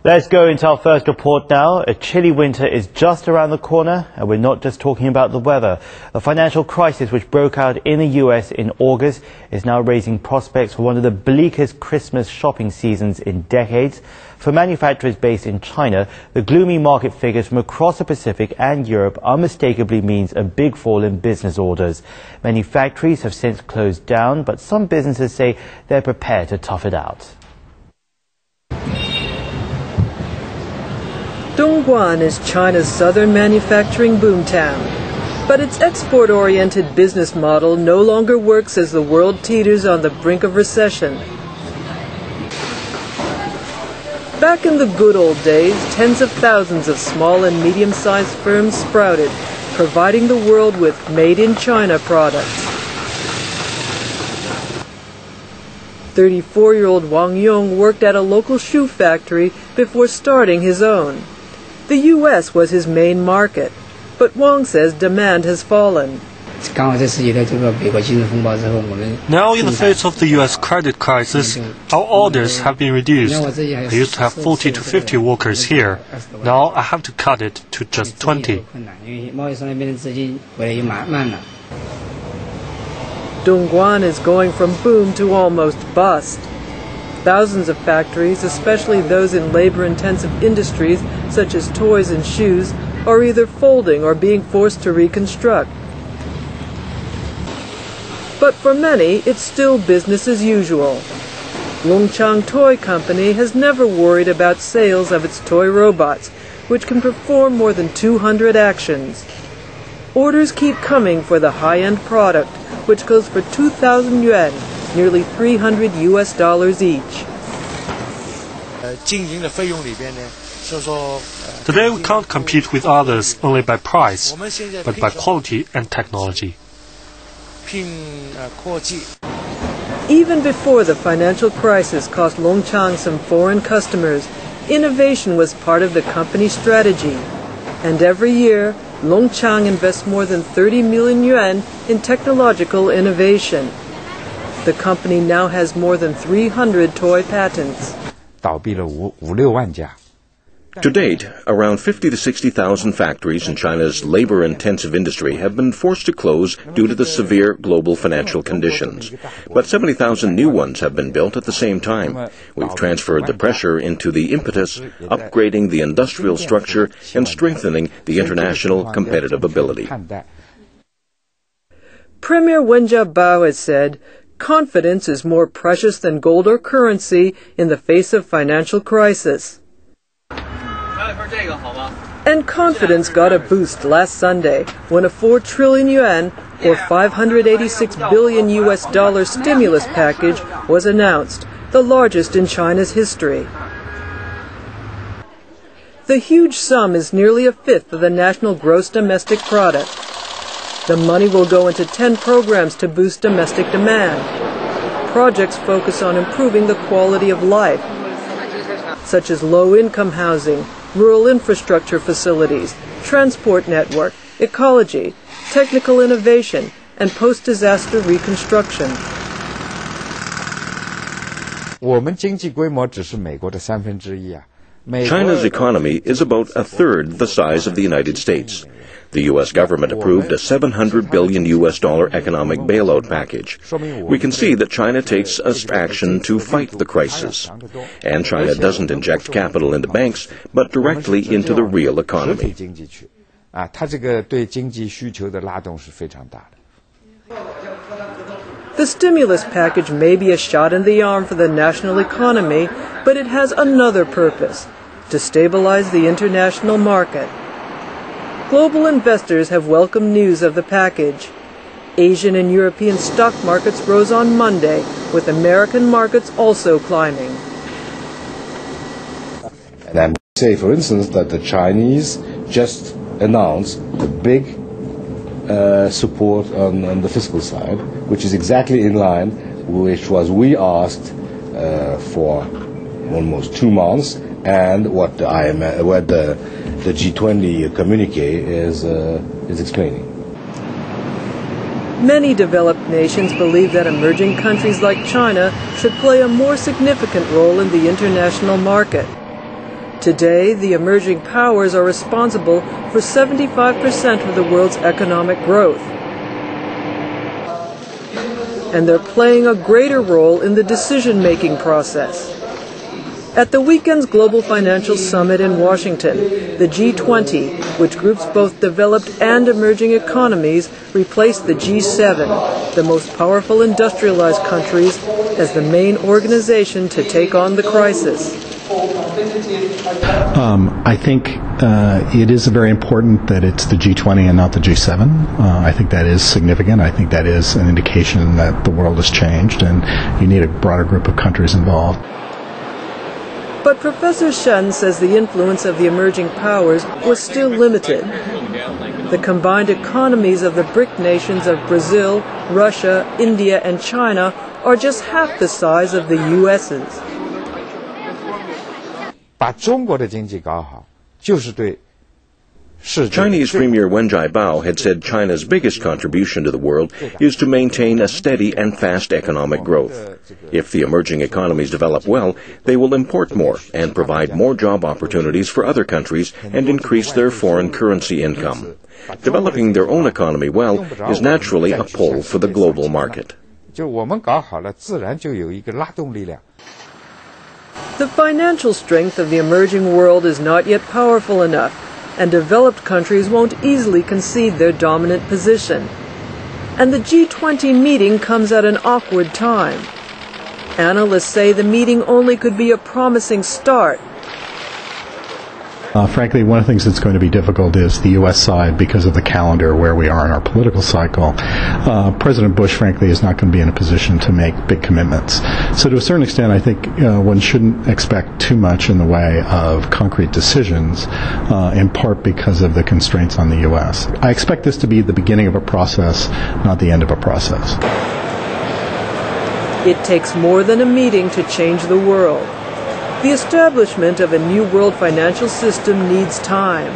Let's go into our first report now. A chilly winter is just around the corner, and we're not just talking about the weather. The financial crisis which broke out in the US in August is now raising prospects for one of the bleakest Christmas shopping seasons in decades. For manufacturers based in China, the gloomy market figures from across the Pacific and Europe unmistakably means a big fall in business orders. Many factories have since closed down, but some businesses say they're prepared to tough it out. Dongguan is China's southern manufacturing boomtown, but its export-oriented business model no longer works as the world teeters on the brink of recession. Back in the good old days, tens of thousands of small and medium-sized firms sprouted, providing the world with made-in-China products. 34-year-old Wang Yong worked at a local shoe factory before starting his own. The U.S. was his main market, but Wang says demand has fallen. Now, in the face of the U.S. credit crisis, our orders have been reduced. I used to have 40 to 50 workers here. Now I have to cut it to just 20. Dongguan is going from boom to almost bust. Thousands of factories, especially those in labor-intensive industries such as toys and shoes, are either folding or being forced to reconstruct. But for many, it's still business as usual. Longchang Toy Company has never worried about sales of its toy robots, which can perform more than 200 actions. Orders keep coming for the high-end product, which goes for 2,000 yuan, nearly $300 each. Today we can't compete with others only by price, but by quality and technology. Even before the financial crisis cost Longchang some foreign customers, innovation was part of the company's strategy. And every year, Longchang invests more than 30 million yuan in technological innovation. The company now has more than 300 toy patents. To date, around 50 to 60,000 factories in China's labor-intensive industry have been forced to close due to the severe global financial conditions. But 70,000 new ones have been built at the same time. We've transferred the pressure into the impetus, upgrading the industrial structure and strengthening the international competitive ability. Premier Wen Jiabao has said, confidence is more precious than gold or currency in the face of financial crisis. And confidence got a boost last Sunday when a 4 trillion yuan or $586 billion stimulus package was announced, the largest in China's history. The huge sum is nearly a fifth of the national gross domestic product. The money will go into 10 programs to boost domestic demand. Projects focus on improving the quality of life, such as low-income housing, rural infrastructure facilities, transport network, ecology, technical innovation, and post-disaster reconstruction. China's economy is about a third the size of the United States. The U.S. government approved a $700 billion economic bailout package. We can see that China takes action to fight the crisis. And China doesn't inject capital into banks, but directly into the real economy. The stimulus package may be a shot in the arm for the national economy, but it has another purpose: to stabilize the international market. Global investors have welcomed news of the package. Asian and European stock markets rose on Monday, with American markets also climbing. And I say, for instance, that the Chinese just announced a big support on the fiscal side, which is exactly in line with what we asked for almost 2 months, and what the G20 communique is explaining. Many developed nations believe that emerging countries like China should play a more significant role in the international market. Today, the emerging powers are responsible for 75% of the world's economic growth. And they're playing a greater role in the decision-making process. At the weekend's Global Financial Summit in Washington, the G20, which groups both developed and emerging economies, replaced the G7, the most powerful industrialized countries, as the main organization to take on the crisis. I think it is very important that it's the G20 and not the G7. I think that is significant. I think that is an indication that the world has changed and you need a broader group of countries involved. But Professor Shen says the influence of the emerging powers was still limited. The combined economies of the BRIC nations of Brazil, Russia, India, and China are just half the size of the U.S.'s. Chinese Premier Wen Jiabao had said China's biggest contribution to the world is to maintain a steady and fast economic growth. If the emerging economies develop well, they will import more and provide more job opportunities for other countries and increase their foreign currency income. Developing their own economy well is naturally a pull for the global market. The financial strength of the emerging world is not yet powerful enough, and developed countries won't easily concede their dominant position. And the G20 meeting comes at an awkward time. Analysts say the meeting only could be a promising start. Frankly, one of the things that's going to be difficult is the U.S. side because of the calendar where we are in our political cycle. President Bush, frankly, is not going to be in a position to make big commitments. So to a certain extent, I think one shouldn't expect too much in the way of concrete decisions, in part because of the constraints on the U.S. I expect this to be the beginning of a process, not the end of a process. It takes more than a meeting to change the world. The establishment of a new world financial system needs time.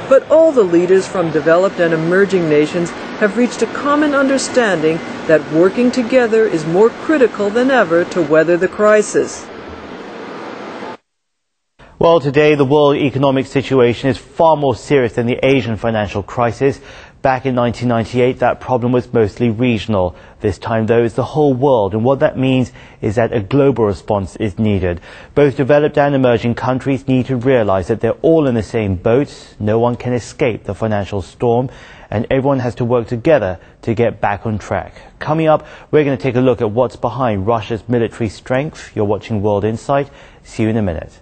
But all the leaders from developed and emerging nations have reached a common understanding that working together is more critical than ever to weather the crisis. Well, today the world economic situation is far more serious than the Asian financial crisis. Back in 1998, that problem was mostly regional. This time, though, it's the whole world, and what that means is that a global response is needed. Both developed and emerging countries need to realize that they're all in the same boat. No one can escape the financial storm, and everyone has to work together to get back on track. Coming up, we're going to take a look at what's behind Russia's military strength. You're watching World Insight. See you in a minute.